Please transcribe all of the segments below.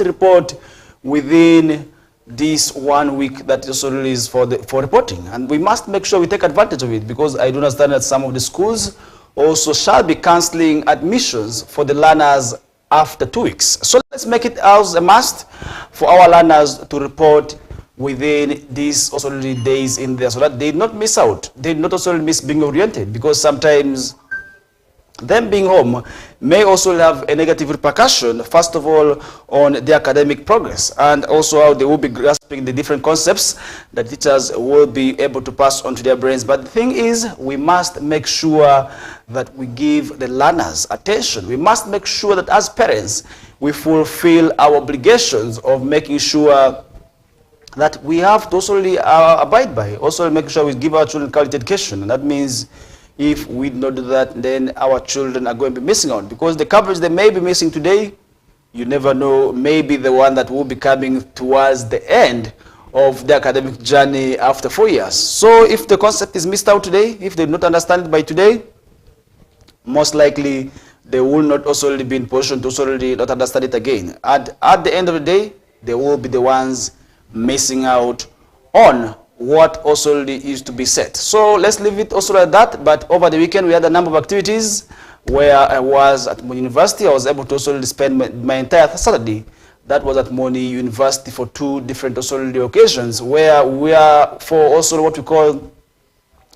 report within this 1 week that is also released for reporting. And we must make sure we take advantage of it, because I do understand that some of the schools also shall be cancelling admissions for the learners after 2 weeks. So let's make it as a must for our learners to report within these also days in there, so that they not miss out. They not also miss being oriented, because sometimes them being home may also have a negative repercussion, first of all, on their academic progress, and also how they will be grasping the different concepts that teachers will be able to pass on to their brains. But the thing is, we must make sure that we give the learners attention. We must make sure that as parents, we fulfill our obligations of making sure that we have to also abide by. Also make sure we give our children quality education. And that means if we do not do that, then our children are going to be missing out. Because the coverage they may be missing today, you never know, maybe the one that will be coming towards the end of the academic journey after 4 years. So if the concept is missed out today, if they do not understand it by today, most likely they will not also be in position to also not understand it again. And at the end of the day, they will be the ones missing out on what also is to be said. So let's leave it also like that. But over the weekend, we had a number of activities where I was at Moni University. I was able to also spend my entire Saturday. That was at Moni University for 2 different also occasions, where we are for also what we call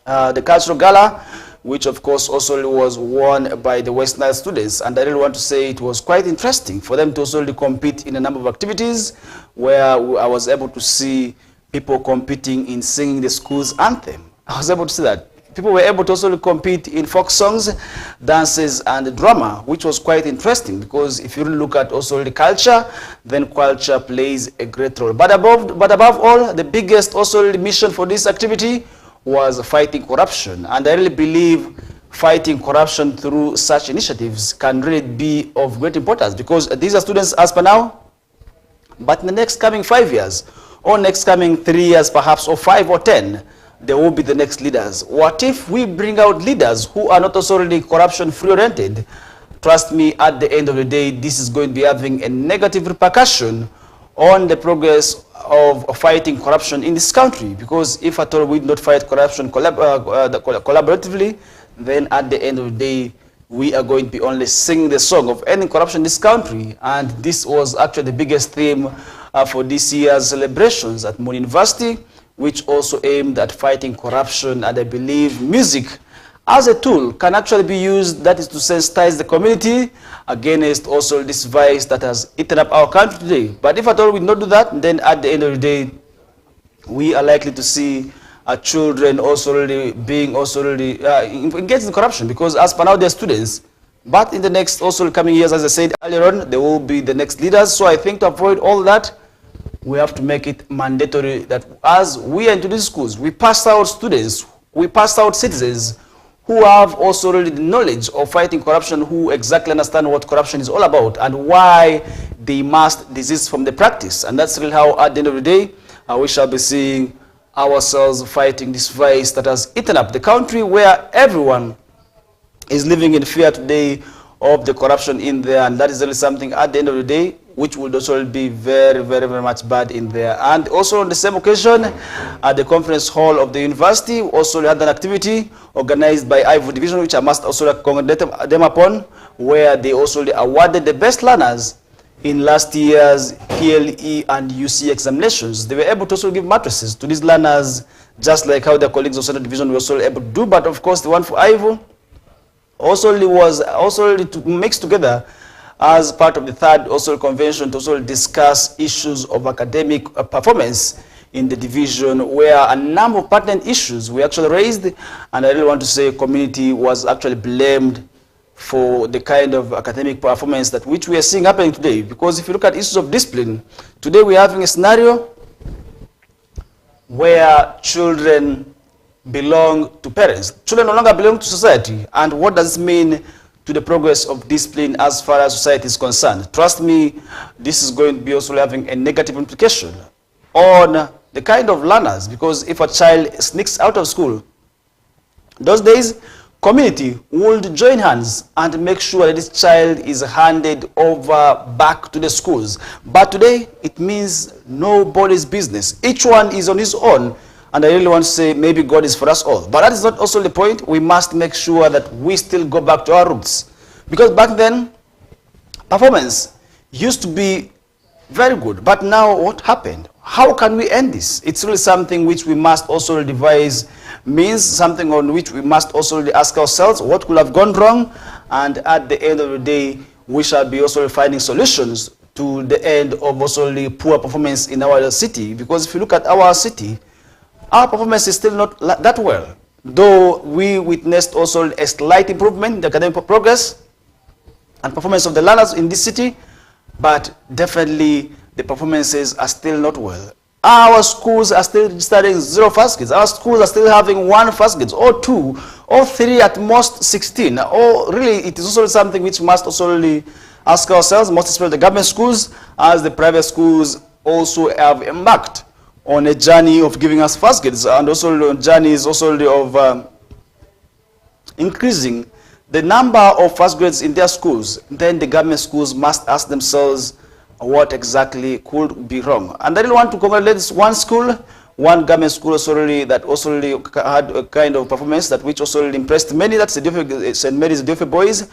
the cultural gala, which of course also was won by the West Nile students. And I really want to say it was quite interesting for them to also compete in a number of activities, where I was able to see people competing in singing the school's anthem. I was able to see that. People were able to also compete in folk songs, dances, and drama, which was quite interesting, because if you look at also the culture, then culture plays a great role. But above all, the biggest also mission for this activity was fighting corruption. And I really believe fighting corruption through such initiatives can really be of great importance, because these are students as per now, but in the next coming 5 years, or next coming 3 years perhaps, or 5 or 10, they will be the next leaders. What if we bring out leaders who are not also really corruption-free oriented? Trust me, at the end of the day, this is going to be having a negative repercussion on the progress of fighting corruption in this country. Because if at all we do not fight corruption collaboratively, then at the end of the day, we are going to be only singing the song of ending corruption in this country. And this was actually the biggest theme for this year's celebrations at Moni University, which also aimed at fighting corruption. And I believe music as a tool can actually be used, that is to sensitize the community against also this vice that has eaten up our country today. But if at all we do not do that, then at the end of the day, we are likely to see our children also really being also really engaged in corruption, because as per now they are students. But in the next also coming years, as I said earlier on, they will be the next leaders. So I think to avoid all that, we have to make it mandatory that as we enter these schools, we pass out students, we pass out citizens who have also really the knowledge of fighting corruption, who exactly understand what corruption is all about and why they must desist from the practice. And that's really how at the end of the day, we shall be seeing ourselves fighting this vice that has eaten up the country, where everyone is living in fear today of the corruption in there. And that is really something at the end of the day which would also be very, very, very much bad in there. And also on the same occasion, at the conference hall of the university, we also had an activity organized by Ivory Division, which I must also congratulate them upon, where they also awarded the best learners in last year's PLE and UC examinations. They were able to also give mattresses to these learners, just like how their colleagues of Central Division were also able to do. But of course, the one for Ivory also was also mixed together as part of the third also convention to also discuss issues of academic performance in the division, where a number of pertinent issues were actually raised. And I really want to say community was actually blamed for the kind of academic performance that which we are seeing happening today. Because if you look at issues of discipline, today we are having a scenario where children belong to parents. Children no longer belong to society. And what does this mean to the progress of discipline as far as society is concerned? Trust me, this is going to be also having a negative implication on the kind of learners. Because if a child sneaks out of school, those days community would join hands and make sure that this child is handed over back to the schools. But today, it means nobody's business. Each one is on his own. And I really want to say, maybe God is for us all. But that is not also the point. We must make sure that we still go back to our roots. Because back then, performance used to be very good. But now, what happened? How can we end this? It's really something which we must also devise means, something on which we must also ask ourselves what could have gone wrong, and at the end of the day, we shall be also finding solutions to the end of also the poor performance in our city. Because if you look at our city, our performance is still not that well. Though we witnessed also a slight improvement in the academic progress and performance of the learners in this city, but definitely the performances are still not well. Our schools are still registering 0 first grades. Our schools are still having 1 first grades, or 2, or 3, at most 16. Or really, it is also something which must also really ask ourselves, most especially the government schools, as the private schools also have embarked on a journey of giving us first grades, and also journeys also of increasing the number of first grades in their schools. Then the government schools must ask themselves what exactly could be wrong. And I really want to congratulate this one school, one government school also really, that also really had a kind of performance that which also really impressed many. That's the St. Mary's Diofe Boys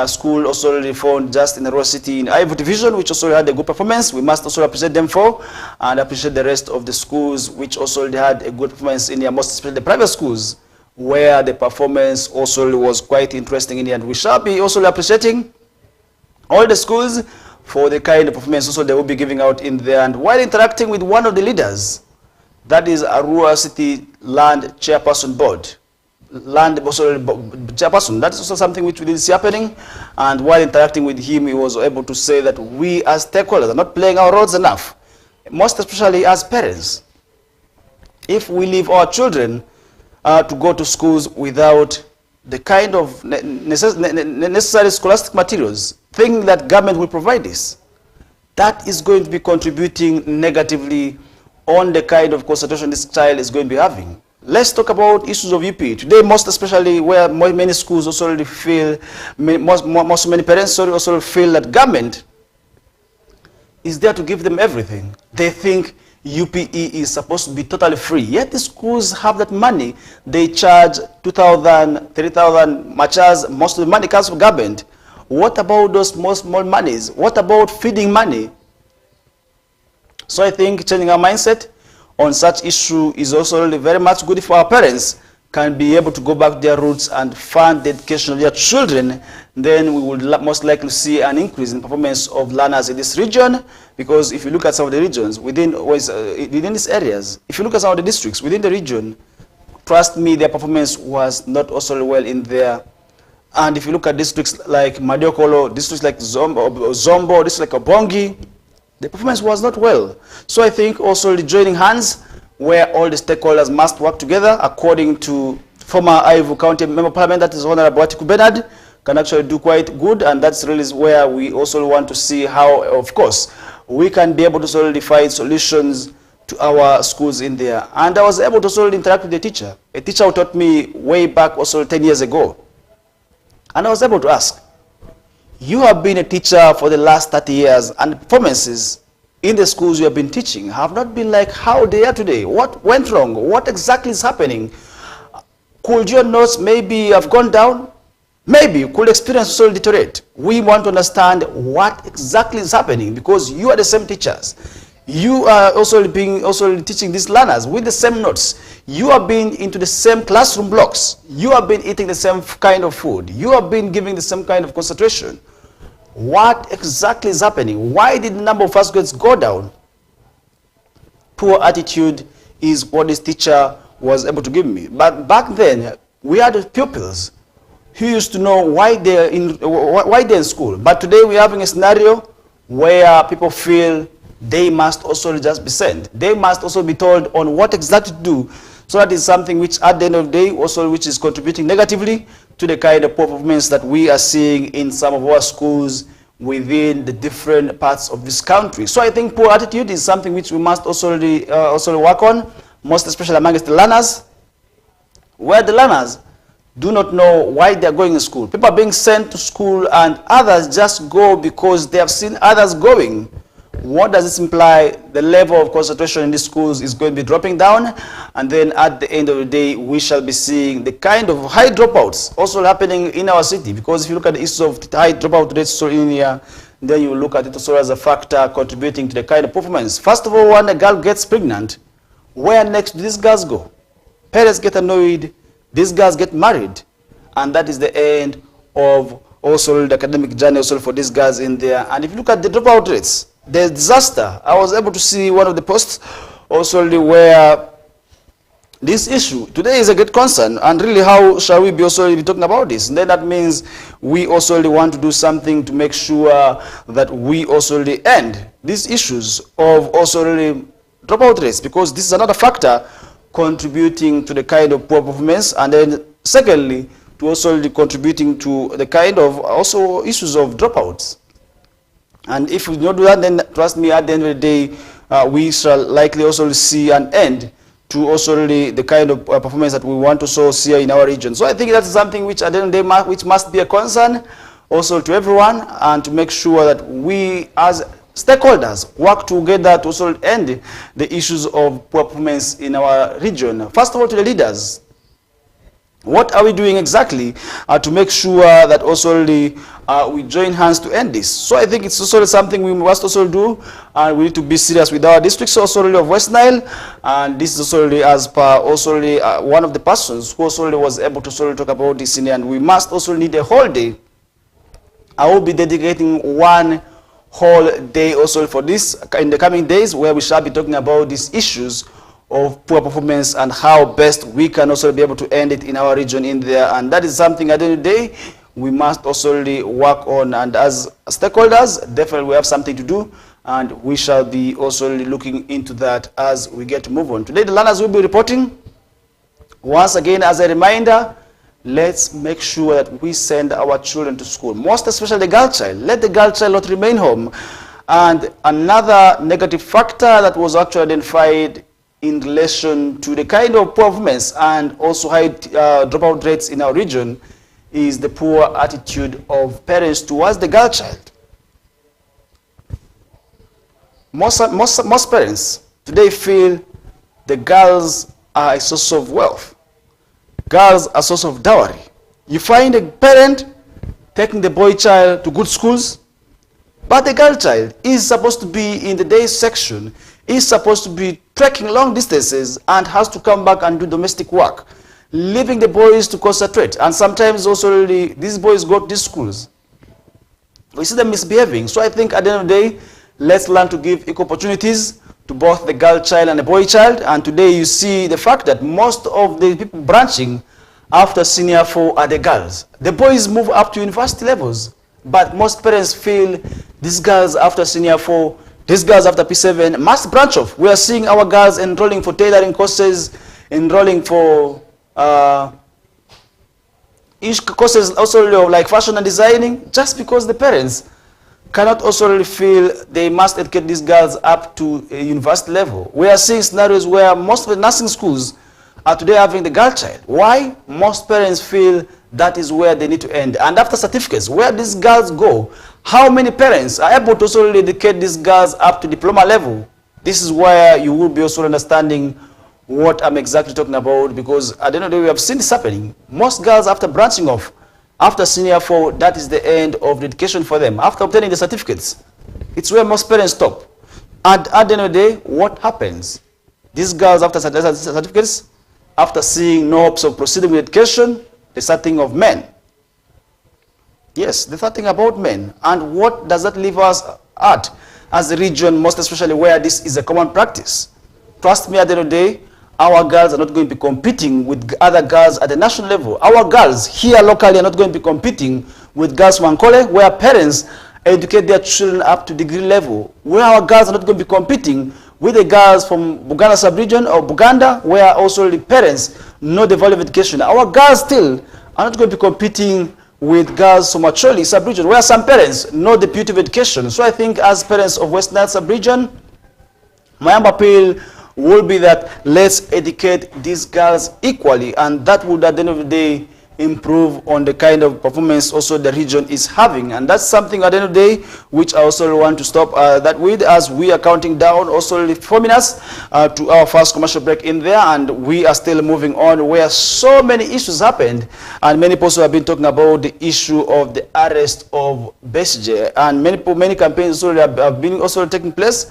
school, also really found just in the Royal City in Ivory Division, which also had a good performance. We must also appreciate them for, and appreciate the rest of the schools which also really had a good performance in here, most especially the private schools, where the performance also really was quite interesting in here. And we shall be also appreciating all the schools for the kind of performance also they will be giving out in there. And while interacting with one of the leaders, that is Arua City Land Chairperson Board, Land also Chairperson, that is also something which we did see happening. And while interacting with him, he was able to say that we as stakeholders are not playing our roles enough, most especially as parents. If we leave our children to go to schools without the kind of necessary scholastic materials, thinking that government will provide this, that is going to be contributing negatively on the kind of concentration this child is going to be having. Let's talk about issues of UP. Today, most especially where many schools also already feel, many parents also feel that government is there to give them everything. They think UPE is supposed to be totally free. Yet the schools have that money. They charge 2,000, 3,000 machas. Most of the money comes from government. What about those small monies? What about feeding money? So I think changing our mindset on such issue is also really very much good for our parents can be able to go back to their roots and fund the education of their children. Then we would most likely see an increase in performance of learners in this region. Because if you look at some of the regions within these areas, if you look at some of the districts within the region, trust me, their performance was not also well in there. And if you look at districts like Madiokolo, districts like Zombo, districts like Obongi, the performance was not well. So I think also joining hands where all the stakeholders must work together, according to former Ivory County Member of Parliament, that is Honorable Atiku Bernard, can actually do quite good. And that's really where we also want to see how, of course, we can be able to solidify solutions to our schools in there. And I was able to also interact with a teacher who taught me way back also 10 years ago. And I was able to ask, you have been a teacher for the last 30 years, and performances in the schools you have been teaching have not been like how they are today. What went wrong? What exactly is happening? Could your notes maybe have gone down? Maybe could experience also deteriorate? We want to understand what exactly is happening, because you are the same teachers. You are also teaching these learners with the same notes. You have been into the same classroom blocks. You have been eating the same kind of food. You have been giving the same kind of concentration. What exactly is happening? Why did the number of first grades go down? Poor attitude is what this teacher was able to give me. But back then, we had pupils who used to know why they're in school. But today we're having a scenario where people feel they must also just be sent. They must also be told on what exactly to do. So that is something which at the end of the day also which is contributing negatively to the kind of performance that we are seeing in some of our schools within the different parts of this country. So I think poor attitude is something which we must also work on, most especially amongst the learners, where the learners do not know why they are going to school. People are being sent to school and others just go because they have seen others going. What does this imply? The level of concentration in these schools is going to be dropping down, and then at the end of the day, we shall be seeing the kind of high dropouts also happening in our city. Because if you look at the issue of the high dropout rates so in here, then you look at it also as a factor contributing to the kind of performance. First of all, when a girl gets pregnant, where next do these girls go? Parents get annoyed, these girls get married, and that is the end of also the academic journey also for these girls in there. And if you look at the dropout rates, the disaster. I was able to see one of the posts also where this issue today is a great concern, and really how shall we be also be talking about this? And then that means we also want to do something to make sure that we also end these issues of also really dropout rates, because this is another factor contributing to the kind of poor performance, and then secondly to also contributing to the kind of also issues of dropouts. And if we don't do that, then trust me, at the end of the day, we shall likely also see an end to also really the kind of performance that we want to see here in our region. So I think that's something which at the end of the day which must be a concern also to everyone, and to make sure that we as stakeholders work together to also end the issues of poor performance in our region. First of all, to the leaders. What are we doing exactly to make sure that also we join hands to end this? So I think it's also something we must also do, and we need to be serious with our districts also of West Nile. And this is also as per also one of the persons who also was able to talk about this in here, and we must also need a whole day. I will be dedicating one whole day also for this in the coming days, where we shall be talking about these issues of poor performance and how best we can also be able to end it in our region in there. And that is something at the end of the day we must also really work on, and as stakeholders definitely we have something to do, and we shall be also really looking into that as we get to move on. Today the learners will be reporting. Once again, as a reminder, let's make sure that we send our children to school, most especially the girl child. Let the girl child not remain home. And another negative factor that was actually identified in relation to the kind of poor performance and also high dropout rates in our region is the poor attitude of parents towards the girl child. Most parents today feel the girls are a source of wealth. Girls are a source of dowry. You find a parent taking the boy child to good schools, but the girl child is supposed to be in the day section, is supposed to be trekking long distances and has to come back and do domestic work, leaving the boys to concentrate. And sometimes also these boys go to these schools. We see them misbehaving. So I think at the end of the day, let's learn to give equal opportunities to both the girl child and the boy child. And today you see the fact that most of the people branching after senior 4 are the girls. The boys move up to university levels, but most parents feel these girls after senior 4, these girls after P7 must branch off. We are seeing our girls enrolling for tailoring courses, enrolling for courses also like fashion and designing, just because the parents cannot also really feel they must educate these girls up to a university level. We are seeing scenarios where most of the nursing schools are today having the girl child. Why? Most parents feel that is where they need to end. And after certificates, where these girls go, how many parents are able to also educate these girls up to diploma level? This is where you will be also understanding what I'm exactly talking about, because at the end of the day, we have seen this happening. Most girls, after branching off, after senior 4, that is the end of the education for them. After obtaining the certificates, it's where most parents stop. And at the end of the day, what happens? These girls, after certificates, after seeing no hopes of proceeding with education, they start thinking of men. Yes, they start thinking about men. And what does that leave us at as a region, most especially where this is a common practice? Trust me, at the end of the day, our girls are not going to be competing with other girls at the national level. Our girls here locally are not going to be competing with girls from Ankole, where parents educate their children up to degree level. Where our girls are not going to be competing with the girls from Buganda sub-region or Buganda, where also the parents know the value of education. Our girls still are not going to be competing with girls from Acholi sub-region, where some parents know the beauty of education. So I think as parents of West Nile sub-region, my appeal will be that let's educate these girls equally, and that would at the end of the day improve on the kind of performance also the region is having. And that's something at the end of the day which I also want to stop that with, as we are counting down also 4 minutes to our first commercial break in there, and we are still moving on where so many issues happened, and many people have been talking about the issue of the arrest of Besigye, and many campaigns also have been also taking place.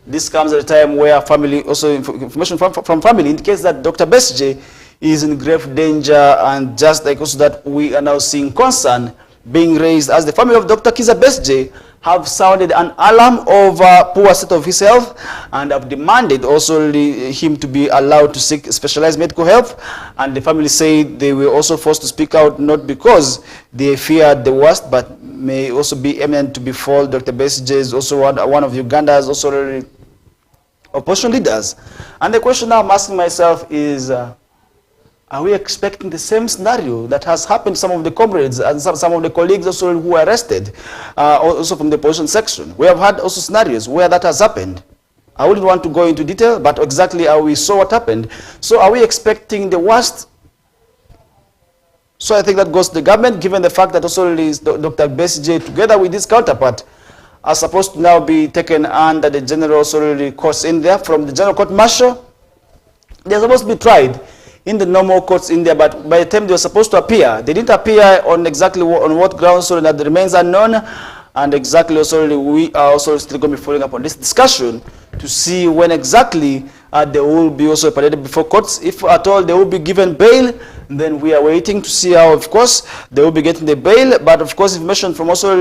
This comes at a time where family, also information from family indicates that Dr. Besigye is in grave danger, and just like also that we are now seeing concern being raised as the family of Dr. Kizza Besigye have sounded an alarm over poor state of his health and have demanded also him to be allowed to seek specialized medical help. And the family say they were also forced to speak out, not because they feared the worst, but may also be eminent to befall. Dr. Besigye is also one of Uganda's also opposition leaders. And the question now I'm asking myself is, are we expecting the same scenario that has happened to some of the comrades and some of the colleagues also who were arrested, also from the opposition section? We have had also scenarios where that has happened. I wouldn't want to go into detail, but exactly how we saw what happened. So are we expecting the worst? So I think that goes to the government, given the fact that also Dr. Besigye, together with his counterpart, are supposed to now be taken under the general also courts in there from the general court martial. They're supposed to be tried in the normal courts in there, but by the time they were supposed to appear, they didn't appear on exactly on what grounds, so that remains unknown. And exactly also we are also still going to be following up on this discussion to see when exactly they will be also paraded before courts. If at all they will be given bail, then we are waiting to see how, of course, they will be getting the bail. But of course, information from also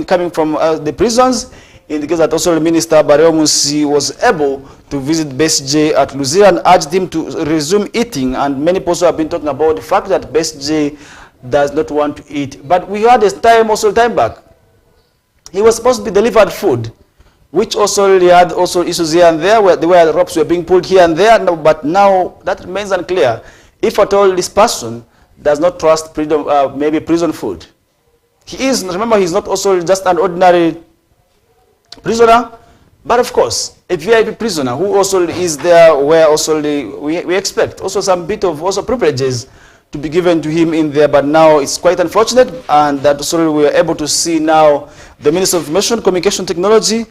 coming from the prisons indicates that also the Minister Bareo Musi was able to visit Besigye at Luzira and urged him to resume eating. And many people have been talking about the fact that Besigye does not want to eat. But we had a time back. He was supposed to be delivered food, which also had also issues here and there, where the ropes were being pulled here and there. No, but now that remains unclear. If at all this person does not trust maybe prison food. He is, remember, he's not also just an ordinary prisoner, but of course, a VIP prisoner who also is there where also we expect also some bit of also privileges to be given to him in there. But now it's quite unfortunate, and that also we are able to see now the Minister of Information, Communication Technology,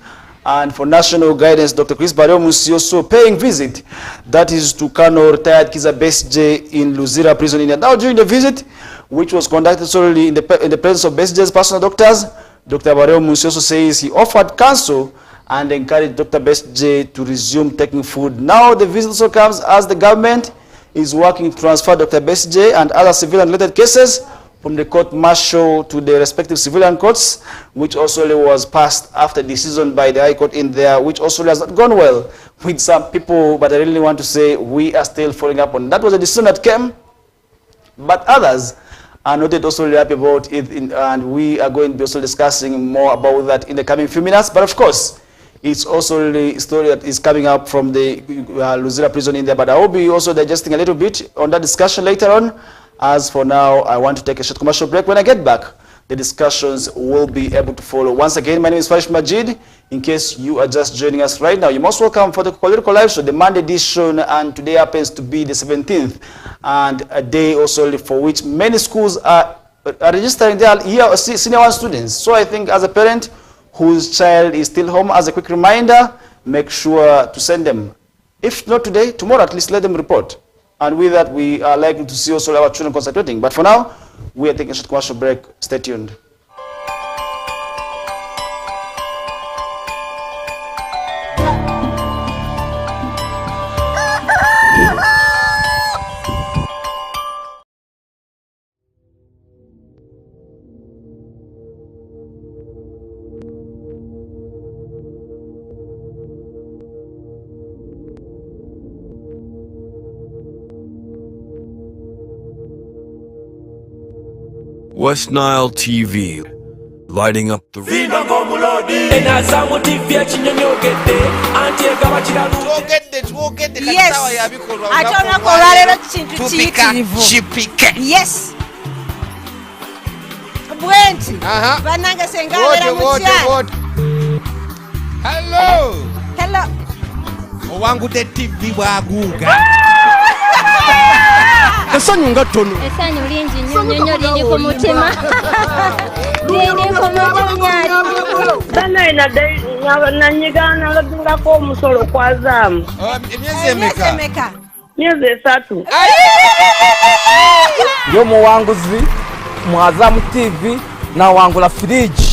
and for National Guidance, Dr. Chris Bareo Musi, also paying visit, that is to Colonel retired Kizza Besigye in Luzira prison. Now during the visit, which was conducted solely in the presence of Besigye's personal doctors, Dr. Bareo Musi also says he offered counsel and encouraged Dr. Besigye to resume taking food. Now the visit also comes as the government is working to transfer Dr. Besigye and other civilian-related cases from the court martial to the respective civilian courts, which also was passed after decision by the High Court in there, which also has not gone well with some people. But I really want to say we are still following up on that. Was a decision that came, but others are not yet also really happy about it, and we are going to be also discussing more about that in the coming few minutes. But of course, it's also the story that is coming up from the Luzira prison in there. But I will be also digesting a little bit on that discussion later on. As for now, I want to take a short commercial break. When I get back, the discussions will be able to follow. Once again, my name is Farish Majid. In case you are just joining us right now, you're most welcome for the KOKOLIRIKO Live Show, the Monday edition, and today happens to be the 17th, and a day also for which many schools are registering their senior one students. So I think as a parent whose child is still home, as a quick reminder, make sure to send them. If not today, tomorrow at least let them report. And with that, we are likely to see also our children concentrating. But for now, we are taking a short commercial break. Stay tuned. West Nile TV, lighting up the room. Yes. Hello. Hello. Owangu the TV waguga. Essanyu nga ttono. Essanyu lingi nnyo nnyo liri ku mutima. Liri ku mutima. Bana nanyigana labingako omusolo kwazaamu. Emyezi emeka? Myezi 3. Yo muwanguzi mu Azam TV na wangula fridge.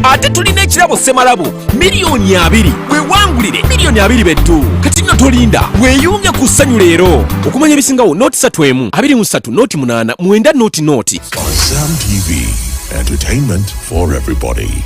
Ate tulina ekirabo Semalabo miliyoni 2 wewangulire miliyoni 2 bettu kati nno tolinda weeyunge ku ssanyu leero okumanya ebisingawo noti 3 23 noti 8 9 noti. Azam TV, entertainment for everybody.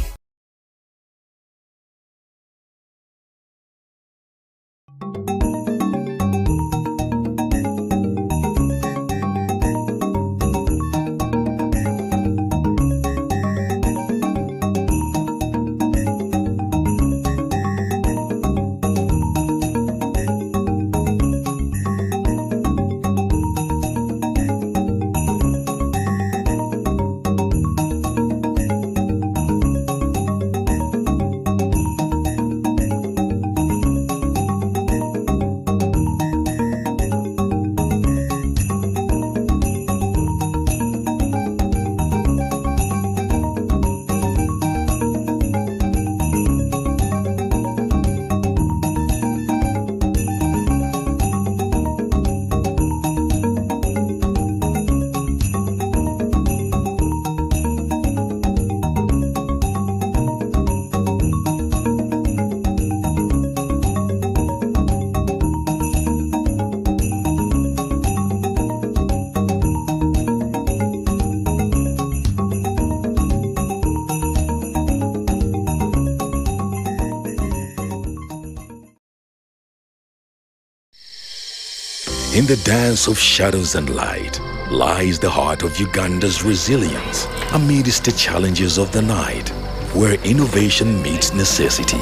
In the dance of shadows and light lies the heart of Uganda's resilience amidst the challenges of the night, where innovation meets necessity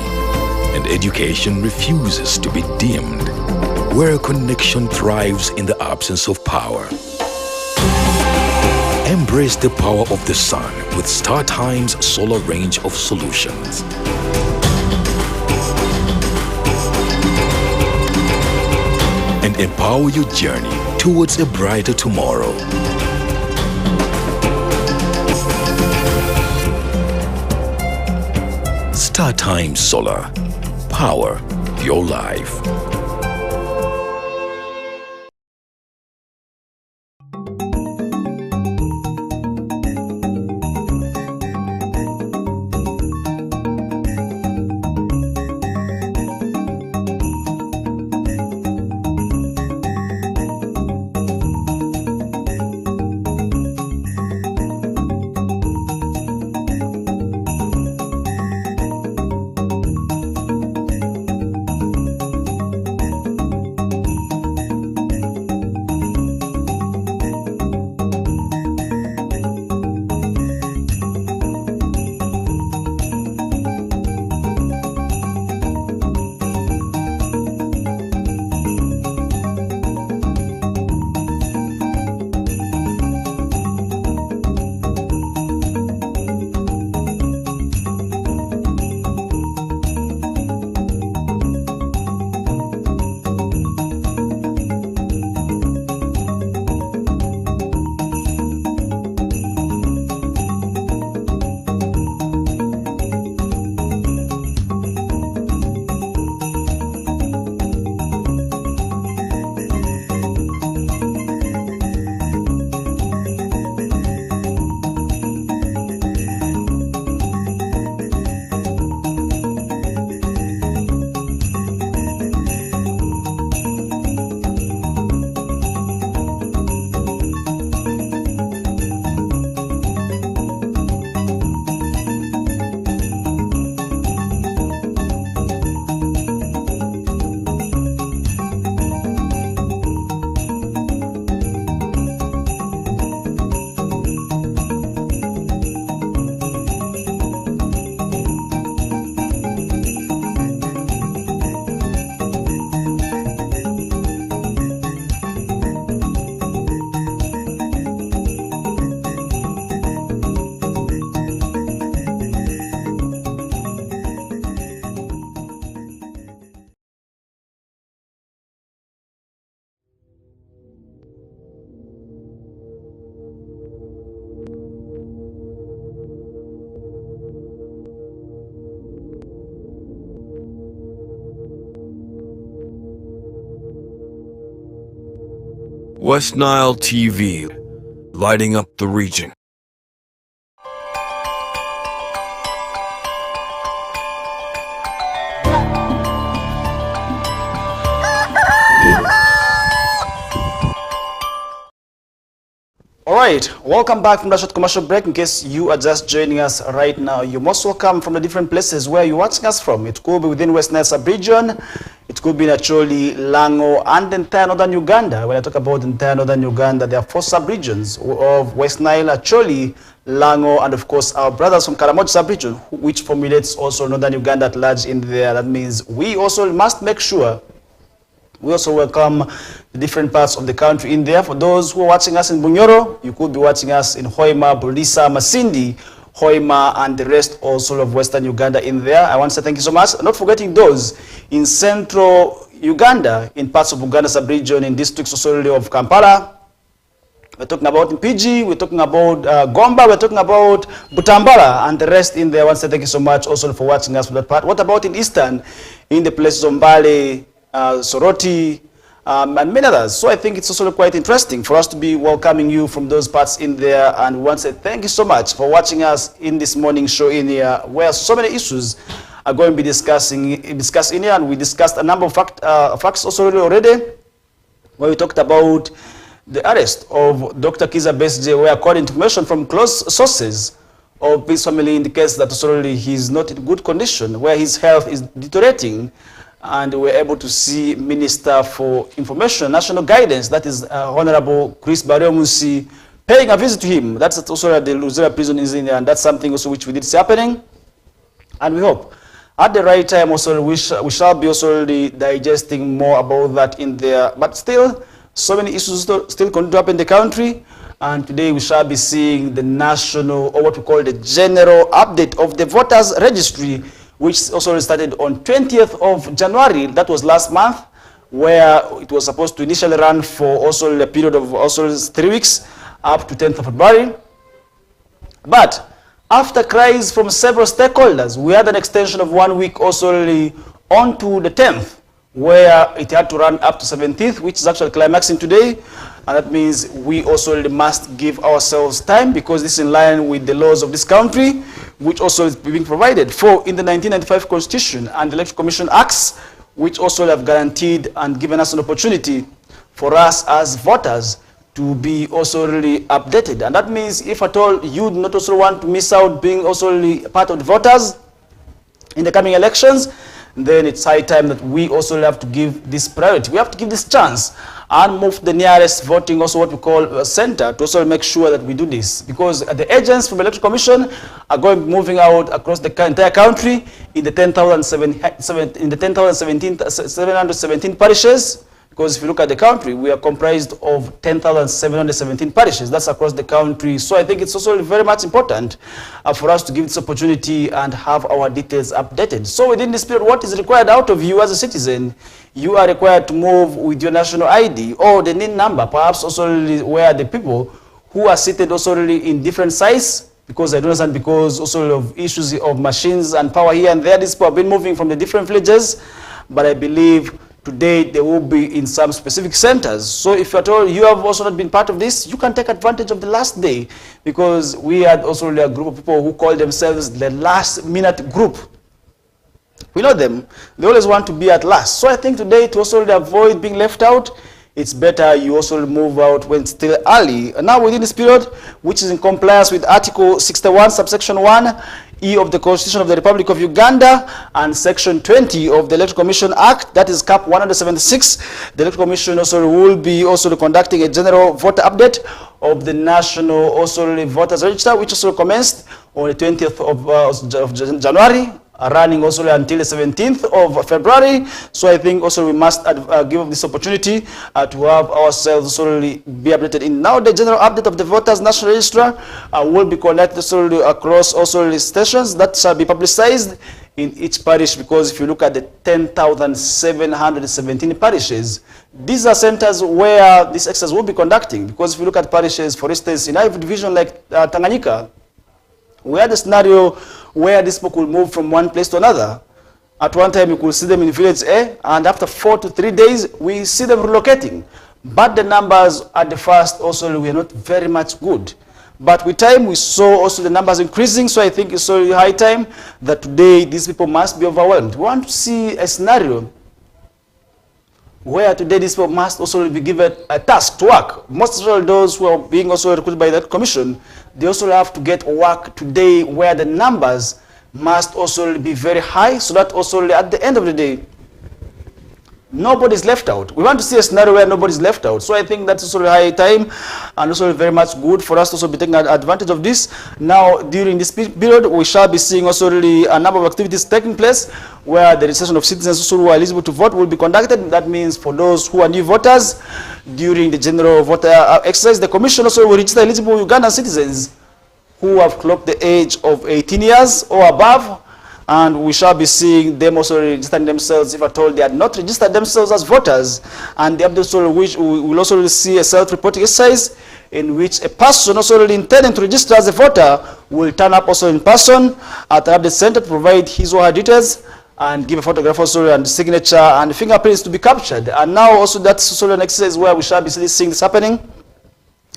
and education refuses to be dimmed, where connection thrives in the absence of power. Embrace the power of the sun with StarTime's solar range of solutions. And empower your journey towards a brighter tomorrow. StarTime Solar. Power your life. West Nile TV, lighting up the region. All right, welcome back from that short commercial break. In case you are just joining us right now, you're most welcome from the different places where you're watching us from. It could be within West Nile sub-region, it could be naturally Lango and entire northern Uganda. When I talk about entire northern Uganda, there are 4 sub-regions of West Nile, Acholi, Lango, and of course our brothers from Karamoja sub-region, which formulates also northern Uganda at large in there. That means we also must make sure we also welcome the different parts of the country in there. For those who are watching us in Bunyoro, you could be watching us in Hoima, Bulisa, Masindi, Hoima, and the rest also of Western Uganda in there. I want to say thank you so much. Not forgetting those in Central Uganda, in parts of Uganda sub-region, in districts also of Kampala. We're talking about Mpigi, we're talking about Gomba, we're talking about Butambala, and the rest in there. I want to say thank you so much also for watching us for that part. What about in Eastern, in the places of Mbale, Soroti, and many others. So I think it's also quite interesting for us to be welcoming you from those parts in there. And we want to say thank you so much for watching us in this morning show in here, where so many issues are going to be discussed in here. And we discussed a number of facts also already, where we talked about the arrest of Dr. Kiza Besje, where according to information from close sources of his family indicates that also he's not in good condition, where his health is deteriorating. And we're able to see Minister for Information, National Guidance, that is Honorable Chris Bariomusi, paying a visit to him. That's also at the Luzera prison in there, and that's something also which we did see happening. And we hope at the right time also we shall be also digesting more about that in there. But still, so many issues still continue to happen in the country. And today we shall be seeing the national, or what we call the general update of the voters registry, which also started on 20th of January, that was last month, where it was supposed to initially run for also a period of also 3 weeks, up to 10th of February. But after cries from several stakeholders, we had an extension of 1 week also on to the 10th, where it had to run up to 17th, which is actually climaxing today. And that means we also must give ourselves time, because this is in line with the laws of this country, which also is being provided for in the 1995 Constitution and the Electoral Commission Acts, which also have guaranteed and given us an opportunity for us as voters to be also really updated. And that means if at all you do not also want to miss out being also really part of the voters in the coming elections, then it's high time that we also have to give this priority. We have to give this chance and move to the nearest voting, also what we call a center, to also make sure that we do this. Because the agents from the Electoral Commission are going to be moving out across the entire country in the 10,717 parishes. Because if you look at the country, we are comprised of 10,717 parishes. That's across the country. So I think it's also very much important for us to give this opportunity and have our details updated. So within this period, what is required out of you as a citizen? You are required to move with your national ID or the NIN number, perhaps also where the people who are seated also in different sites, because I don't understand, because also of issues of machines and power here and there, these people have been moving from the different villages, but I believe today they will be in some specific centers. So if at all you have also not been part of this, you can take advantage of the last day, because we had also a group of people who call themselves the last minute group. We know them. They always want to be at last. So I think today, to also avoid being left out, it's better you also move out when it's still early. And now within this period, which is in compliance with Article 61, subsection 1E of the Constitution of the Republic of Uganda and Section 20 of the Electoral Commission Act, that is Cap 176, the Electoral Commission also will be also conducting a general voter update of the national also voters register, which also commenced on the 20th of January, running also until the 17th of February. So I think also we must give this opportunity to have ourselves solely be updated in. Now the general update of the voters national register will be conducted solely across also the stations that shall be publicized in each parish, because if you look at the 10,717 parishes, these are centers where this exercise will be conducting. Because if you look at parishes, for instance, in every division like Tanganyika, we had a scenario where these people could move from one place to another. At one time, you could see them in village A, and after 4 to 3 days, we see them relocating. but the numbers at the first also were not very much good. But with time, we saw also the numbers increasing, so I think it's already high time that today these people must be overwhelmed. We want to see a scenario where today these people must also be given a task to work. Most of all those who are being also recruited by that commission, they also have to get work today where the numbers must also be very high, so that also at the end of the day, nobody's left out. We want to see a scenario where nobody's left out. So I think that's also a high time and also very much good for us to also be taking advantage of this. Now, during this period, we shall be seeing also really a number of activities taking place where the registration of citizens also who are eligible to vote will be conducted. That means for those who are new voters, during the general voter exercise, the commission also will register eligible Ugandan citizens who have clocked the age of 18 years or above, and we shall be seeing them also registering themselves if at all they had not registered themselves as voters. And the also which we will also see a self-reporting exercise in which a person also intending to register as a voter will turn up also in person at the update center to provide his or her details and give a photograph also and signature and fingerprints to be captured. And now also that's also an exercise where we shall be seeing this happening.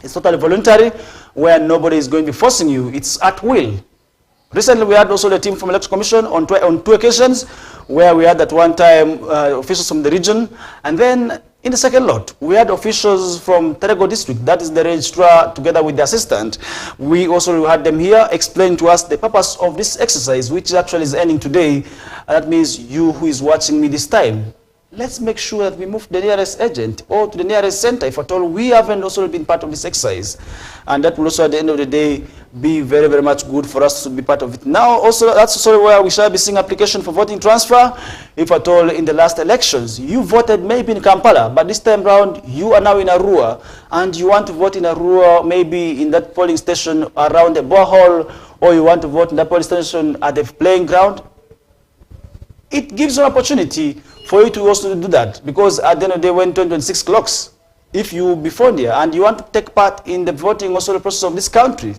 It's totally voluntary, where nobody is going to be forcing you. It's at will. Recently, we had also the team from Electoral Commission on two occasions, where we had at one time officials from the region, and then in the second lot, we had officials from Terego district, that is the registrar, together with the assistant. We also had them here explain to us the purpose of this exercise, which actually is ending today. That means you who is watching me this time, let's make sure that we move to the nearest agent or to the nearest center if at all we haven't also been part of this exercise. And that will also at the end of the day be very, very much good for us to be part of it. Now also that's also where we shall be seeing application for voting transfer. If at all in the last elections you voted maybe in Kampala, but this time round you are now in Arua and you want to vote in Arua, maybe in that polling station around the borehole, or you want to vote in that polling station at the playing ground, it gives you an opportunity for you to also do that, because at the end of the day when 2026 clocks, if you be found here and you want to take part in the voting also the process of this country,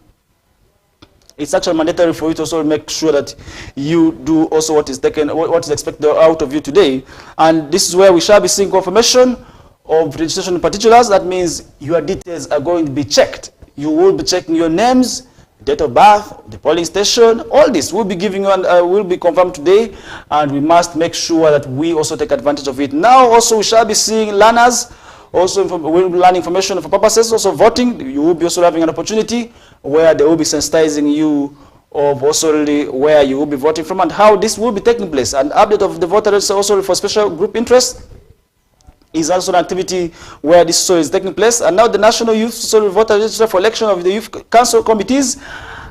it's actually mandatory for you to also make sure that you do also what is taken, what is expected out of you today. And this is where we shall be seeing confirmation of registration in particulars. That means your details are going to be checked. You will be checking your names, date of birth, the polling station, all this will be giving you and will be confirmed today, and we must make sure that we also take advantage of it. Now also we shall be seeing learners, also will be learning information for purposes, also voting. You will be also having an opportunity where they will be sensitizing you of also really where you will be voting from and how this will be taking place. And update of the voter register also for special group interest is also an activity where this is taking place. And now the National Youth Voter Register for election of the Youth Council committees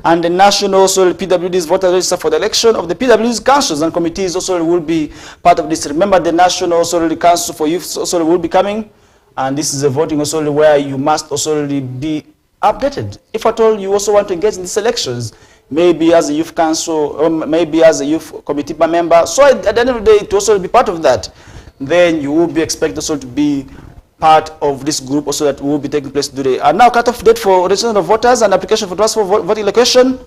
and the National PWD's Voter Register for the election of the PWD's councils and committees also will be part of this. Remember, the National Council for Youth also will be coming, and this is a voting also where you must also be updated. If at all you also want to engage in these elections, maybe as a youth council or maybe as a youth committee member, so at the end of the day to also be part of that, then you will be expected also to be part of this group also that will be taking place today. And now cut-off date for registration of voters and application for transfer voting location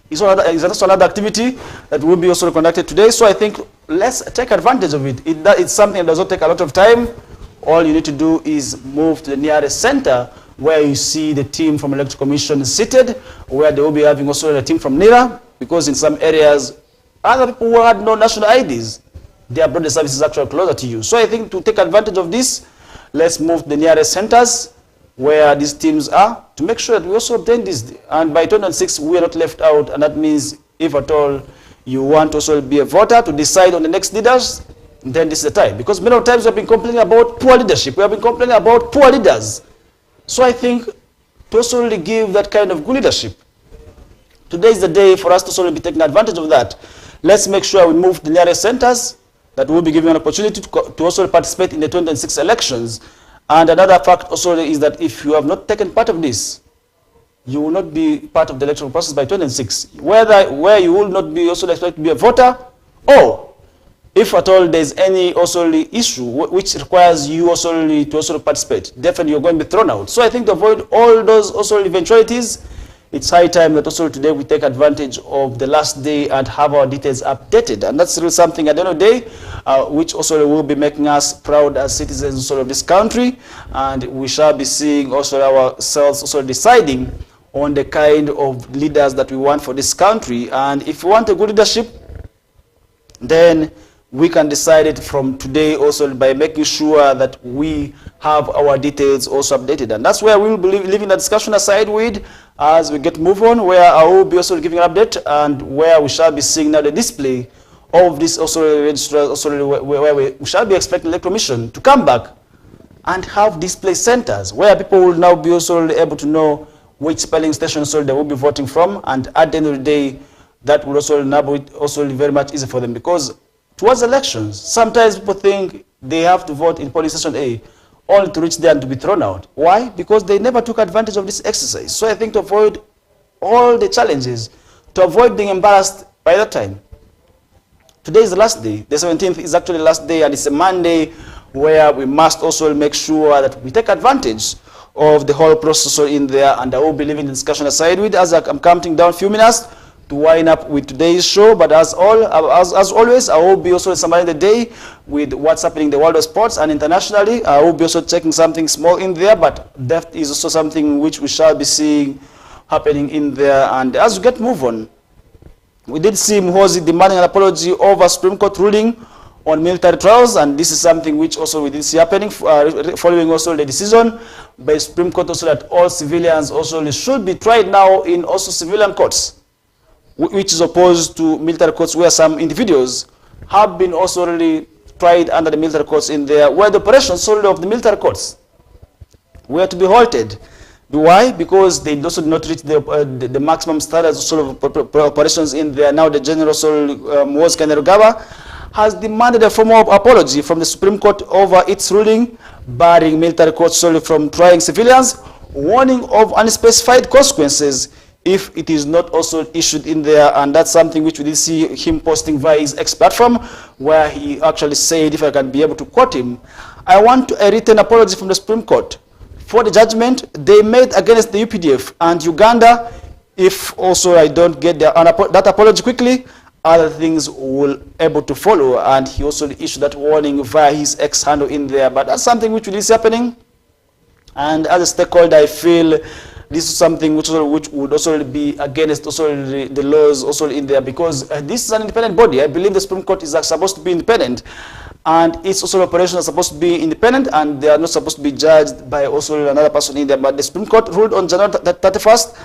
is also another activity that will be also conducted today. So I think let's take advantage of it. It's something that does not take a lot of time. All you need to do is move to the nearest center where you see the team from Electoral Commission seated, where they will be having also a team from NIRA, because in some areas other people who had no national IDs, their broader services actually closer to you. So I think to take advantage of this, let's move to the nearest centers where these teams are to make sure that we also obtain this. And by 2006, we are not left out. And that means if at all you want to also be a voter to decide on the next leaders, then this is the time. Because many times we have been complaining about poor leadership. We have been complaining about poor leaders. So I think to also really give that kind of good leadership, today is the day for us to also be taking advantage of that. Let's make sure we move to the nearest centers that will be given an opportunity to also participate in the 2026 elections. And another fact also is that if you have not taken part of this, you will not be part of the electoral process by 2026. Where you will not be also expected to be a voter, or if at all there's any also issue which requires you also to also participate, definitely you're going to be thrown out. So I think to avoid all those also eventualities, it's high time that also today we take advantage of the last day and have our details updated. And that's really something at the end of the day, which also will be making us proud as citizens of this country. And we shall be seeing also ourselves also deciding on the kind of leaders that we want for this country. And if we want a good leadership, then we can decide it from today also by making sure that we have our details also updated. And that's where we will be leaving the discussion aside with as we get move on, where I will be also giving an update and where we shall be seeing now the display of this also registrars, also where we shall be expecting the commission to come back and have display centers where people will now be also able to know which polling station so they will be voting from. And at the end of the day, that will also enable it also very much easy for them, because towards elections, sometimes people think they have to vote in polling station A only to reach there and to be thrown out. Why? Because they never took advantage of this exercise. So I think to avoid all the challenges, to avoid being embarrassed by that time, today is the last day. The 17th is actually the last day, and it's a Monday where we must also make sure that we take advantage of the whole process in there. And I will be leaving the discussion aside with as I'm counting down a few minutes to wind up with today's show. But as always, I will be also summarizing the day with what's happening in the world of sports and internationally. I will be also checking something small in there, but that is also something which we shall be seeing happening in there. And as we get move on, we did see Muhoozi demanding an apology over Supreme Court ruling on military trials, and this is something which also we did see happening following also the decision by Supreme Court also that all civilians also should be tried now in also civilian courts, which is opposed to military courts where some individuals have been also really tried under the military courts in there, where the operations solely of the military courts were to be halted. Why? Because they also did not reach the maximum standards of operations in there. Now the General Muhoozi Kainerugaba has demanded a formal apology from the Supreme Court over its ruling barring military courts solely from trying civilians, warning of unspecified consequences if it is not also issued in there. And that's something which we did see him posting via his X platform, where he actually said, if I can be able to quote him, "I want a written apology from the Supreme Court for the judgment they made against the UPDF and Uganda. If also I don't get that apology quickly, other things will able to follow." And he also issued that warning via his X handle in there. But that's something which is happening. And as a stakeholder, I feel this is something which would also be against also the laws also in there, because this is an independent body. I believe the Supreme Court is supposed to be independent, and its also operations are supposed to be independent, and they are not supposed to be judged by also another person in there. But the Supreme Court ruled on January 31st,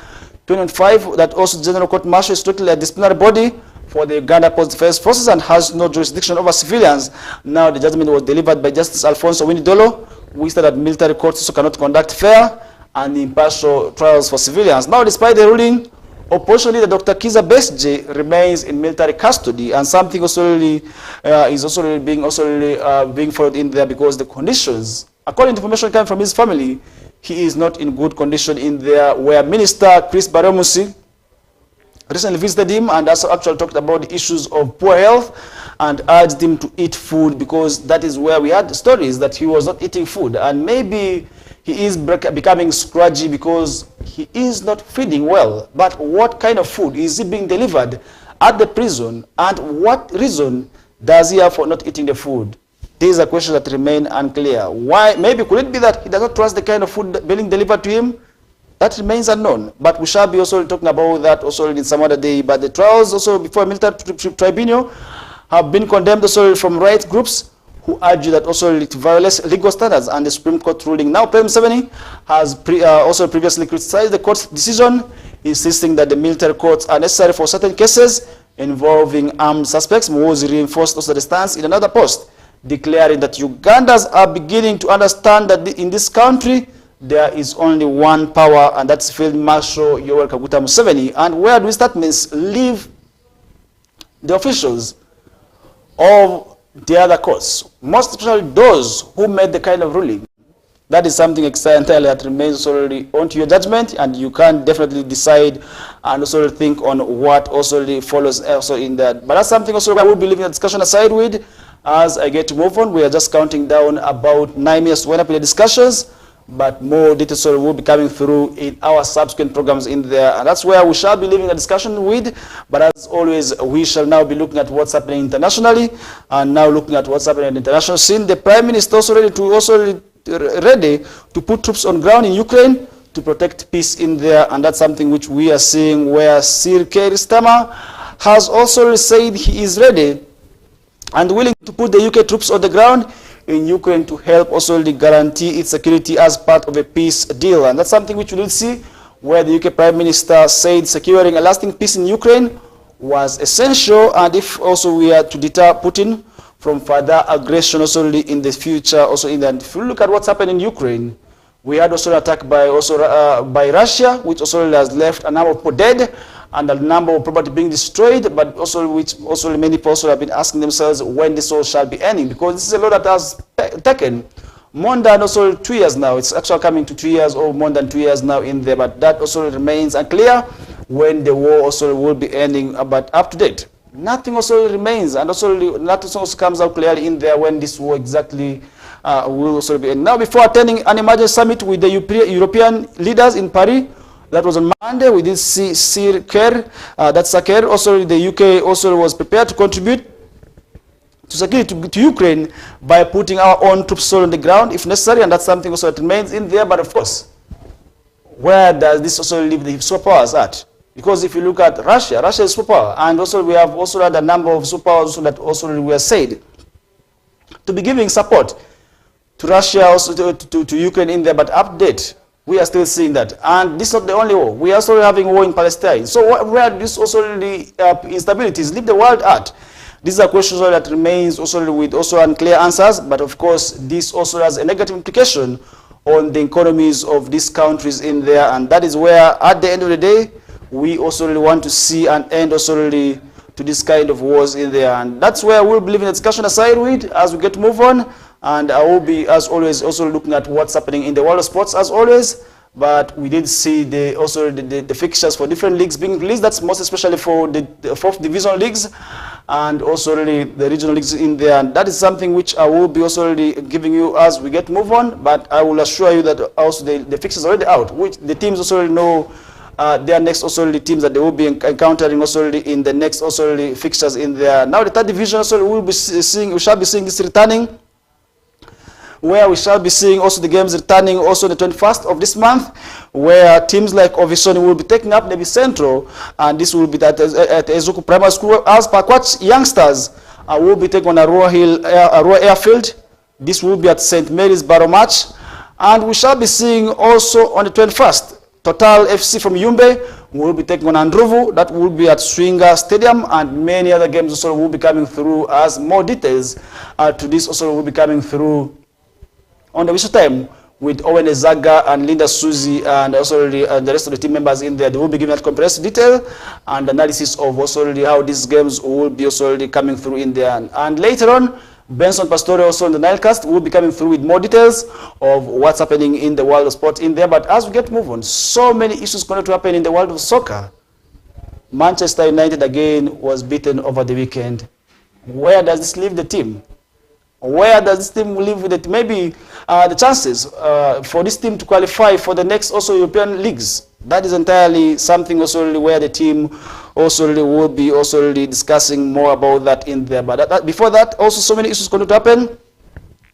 2005 that also General Court Martial is totally a disciplinary body for the Uganda Post Defense Forces and has no jurisdiction over civilians. Now the judgment was delivered by Justice Alfonso Winidolo, who said that military courts also cannot conduct fair and impartial trials for civilians. Now, despite the ruling, opposition leader Dr. Kiza Besigye remains in military custody, and something also really, is also really being followed in there, because the conditions, according to information coming from his family, he is not in good condition in there, where Minister Chris Baromusi recently visited him and also actually talked about the issues of poor health and urged him to eat food, because that is where we had stories that he was not eating food, and maybe he is becoming scratchy because he is not feeding well. But what kind of food is he being delivered at the prison, and what reason does he have for not eating the food? These are questions that remain unclear. Why? Maybe could it be that he does not trust the kind of food being delivered to him? That remains unknown. But we shall be also talking about that also in some other day. But the trials also before a military tribunal have been condemned also from rights groups who argue that also it violates legal standards and the Supreme Court ruling. Now, PM 70 has also previously criticized the court's decision, insisting that the military courts are necessary for certain cases involving armed suspects. Muhoozi reinforced also the stance in another post, declaring that Ugandans are beginning to understand that in this country there is only one power, and that's Field Marshal Yoweri Kaguta Museveni. And where do that means leave the officials of the other courts, most especially those who made the kind of ruling. That is something entirely that remains already onto your judgment, and you can definitely decide and also think on what also follows also in that. But that's something also I will be leaving the discussion aside with as I get to move on. We are just counting down about 9 minutes to wind up in the discussions, but more details will be coming through in our subsequent programs in there. And that's where we shall be leaving the discussion with. But as always, we shall now be looking at what's happening internationally, and now looking at what's happening in the international scene. The Prime Minister also ready to put troops on ground in Ukraine to protect peace in there, and that's something which we are seeing, where Sir Keir Starmer has also said he is ready and willing to put the UK troops on the ground in Ukraine to help also guarantee its security as part of a peace deal. And that's something which we will see, where the UK Prime Minister said securing a lasting peace in Ukraine was essential, and if also we are to deter Putin from further aggression also in the future. Also in that, if you look at what's happened in Ukraine, we had also an attack by by Russia, which also has left a number of people dead and a number of property being destroyed, but also which also many people also have been asking themselves when this all shall be ending, because this is a law that has taken more than also 2 years now. It's actually coming to 2 years or more than 2 years now in there, but that also remains unclear when the war also will be ending. But up to date, nothing also remains, and also nothing also comes out clearly in there when this war exactly will also be ending. Now, before attending an emergency summit with the European leaders in Paris, that was on Monday, we did see Sir Keir, that's Sir Keir. Also, the UK also was prepared to contribute to security to Ukraine by putting our own troops on the ground if necessary, and that's something also that remains in there. But of course, where does this also leave the superpowers at? Because if you look at Russia, Russia is superpower, and also we have also had a number of superpowers that also were said to be giving support to Russia, also to Ukraine in there. But update, we are still seeing that. And this is not the only war. We are also having war in Palestine. So where this also the instabilities leave the world at? These are questions that remains also with also unclear answers. But of course, this also has a negative implication on the economies of these countries in there. And that is where, at the end of the day, we also really want to see an end also really to this kind of wars in there. And that's where we'll be leaving the discussion aside with as we get to move on. And I will be, as always, also looking at what's happening in the world of sports, as always. But we did see the fixtures for different leagues being released. That's most especially for the 4th division leagues and also really the regional leagues in there. And that is something which I will be also really giving you as we get to move on. But I will assure you that also the fixtures are already out, which the teams also already know their next also the teams that they will be encountering also in the next also the fixtures in there. Now the 3rd division also we shall be seeing this returning, where we shall be seeing also the games returning also the 21st of this month, where teams like Ovison will be taking up Navy Central, and this will be at Ezuku Primary School, as Pakwach youngsters will be taking on Arua Airfield. This will be at St. Mary's Barrow Match, and we shall be seeing also on the 21st, Total FC from Yumbe will be taking on Andruvu. That will be at Swinger Stadium, and many other games also will be coming through as more details to this also will be coming through on the Wisho time with Owen Ezaga and Linda Suzy and also the rest of the team members in there. They will be giving that comprehensive detail and analysis of also how these games will be also coming through in there. And later on, Benson Pastore also on the Nilecast will be coming through with more details of what's happening in the world of sport in there. But as we get to move on, so many issues going to happen in the world of soccer. Manchester United again was beaten over the weekend. Where does this leave the team? Where does this team live with it? Maybe the chances for this team to qualify for the next also European leagues. That is entirely something also really where the team also really will be also really discussing more about that in there. But before that, also so many issues going to happen.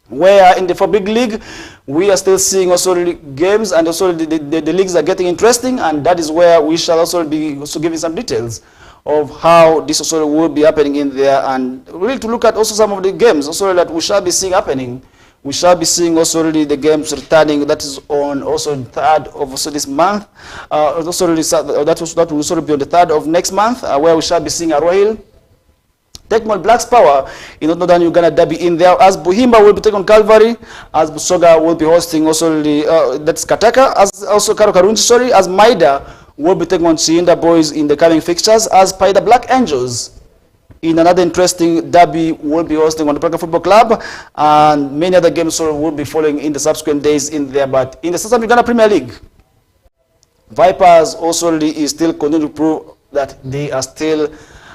Where in the 4 big league, we are still seeing also really games, and also the leagues are getting interesting, and that is where we shall also be also giving some details of how this also will be happening in there, and really to look at also some of the games also that we shall be seeing happening. We shall be seeing also really the games returning. That is on also 3rd of also this month. Also really that will also be on the 3rd of next month, where we shall be seeing Arroyo taking on Blacks Power in Northern Uganda derby in there, as Buhimba will be taking on Calvary, as Busoga will be hosting also that's Kataka, as also Karukarunji, sorry, as Maida will be taking on Chiinda Boys in the coming fixtures, as Paida Black Angels in another interesting derby will be hosting on the Praga Football Club, and many other games will be following in the subsequent days in there. But in the Southern Uganda Premier League, Vipers also is still continuing to prove that they are still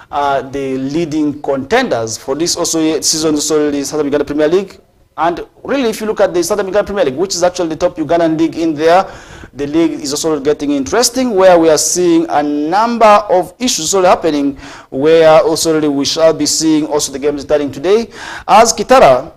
the leading contenders for this also season, also the Southern Uganda Premier League. And really, if you look at the Southern Uganda Premier League, which is actually the top Ugandan league in there, the league is also getting interesting, where we are seeing a number of issues also happening, where also really we shall be seeing also the games starting today. As Kitara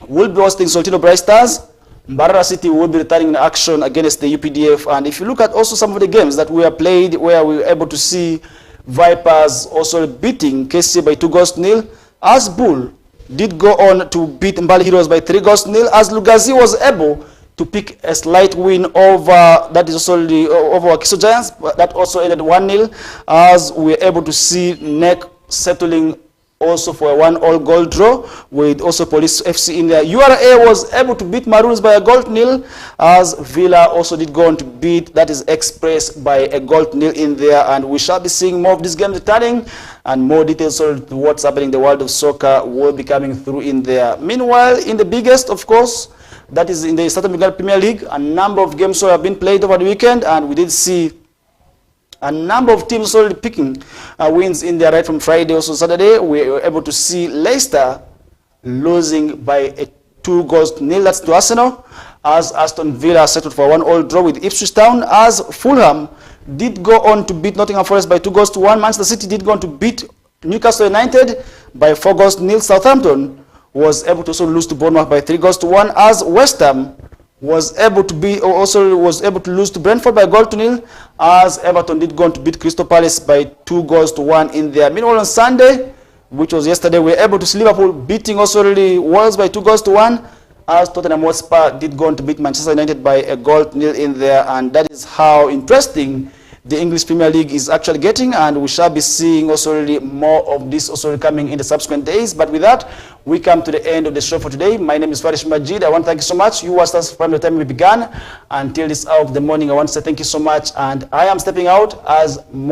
will be hosting Soltino Bright Stars, Mbarara City will be returning in action against the UPDF. And if you look at also some of the games that we have played, where we were able to see Vipers also beating KCA by 2-0, as Bull did go on to beat Mbali Heroes by 3-0, as Lugazi was able to pick a slight win over, that is also over Kiso Giants, but that also ended 1-0, as we were able to see NEC settling also for a 1-all goal draw with also Police FC in there. URA was able to beat Maroons by a 0-0, as Villa also did go on to beat, that is Express, by a 0-0 in there. And we shall be seeing more of these games returning, and more details on what's happening in the world of soccer will be coming through in there. Meanwhile, in the biggest, of course, that is in the Southern Uganda Premier League, a number of games have been played over the weekend, and we did see a number of teams already picking wins in there right from Friday, also Saturday. We were able to see Leicester losing by a 2-0, that's to Arsenal, as Aston Villa settled for a 1-all draw with Ipswich Town, as Fulham did go on to beat Nottingham Forest by 2-1. Manchester City did go on to beat Newcastle United by 4-0. Southampton was able to also lose to Bournemouth by 3-1, as West Ham was able to lose to Brentford by 0-0, as Everton did go on to beat Crystal Palace by 2-1 in there. Meanwhile, on Sunday, which was yesterday, we were able to see Liverpool beating also really Wolves by 2-1, as Tottenham Hotspur did go on to beat Manchester United by a 0-0 in there. And that is how interesting the English Premier League is actually getting, and we shall be seeing also really more of this also really coming in the subsequent days. But with that, we come to the end of the show for today. My name is Farish Majid. I want to thank you so much. You watched us from the time we began until this hour of the morning. I want to say thank you so much, and I am stepping out as more